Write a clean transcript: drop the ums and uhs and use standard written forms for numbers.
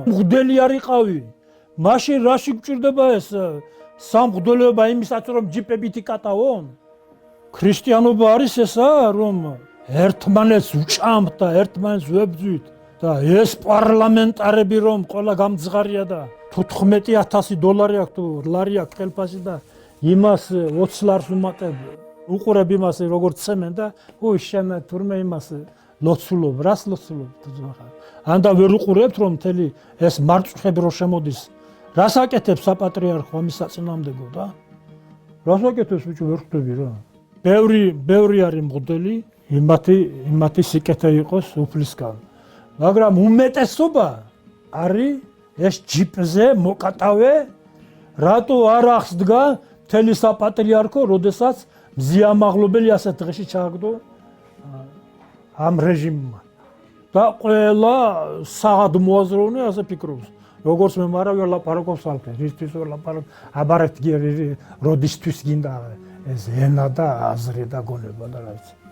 მღვდელი არ იყავი. მაშინ რაში გჭირდება ეს სამღვდელოება იმისაც რომ ჯიპებით იკატავონ? ქრისტიანობა არის ესა რომ ერთმანეთს უჭამთ და ერთმანეთს ვებძვით და ეს პარლამენტარები რომ ყველა გამძღარია და $15,000 აქვს თუ ლარი აქვს ხელფასი და იმას 20 ლარს უმატებ უყურებ იმას როგორც ცემენ და შენ თურმე იმას ლოცულობ რას ლოცულობ ანდა ვერ უყურებთ რომ მთელი ეს მარწუხები რო შემოდის რას აკეთებს საპატრიარქო ამის საწინააღმდეგო და რას აკეთებს ბიჭო ვერ ხვდები რა ბევრი არის მღვდელი იმათი სიკეთე იყოს უფლისგან მაგრამ უმეტესობა არის ეს ჯიპზე მოკატავე რატო არ ახსდგა მთელი საპატრიარქო როდესაც მზიამაღლობელი ასეთ დღეში ჩააგდო ამ რეჟიმმა და ყველა საღად მოაზროვნე ასე ფიქრობს როგორც მე მარა ვერ ლაპარაკობს ალკე რისთვის ვერ ლაპარაკ აბარეთ როდისთვის გინდა ეს ენა და აზრი და გონება და რა ვიცი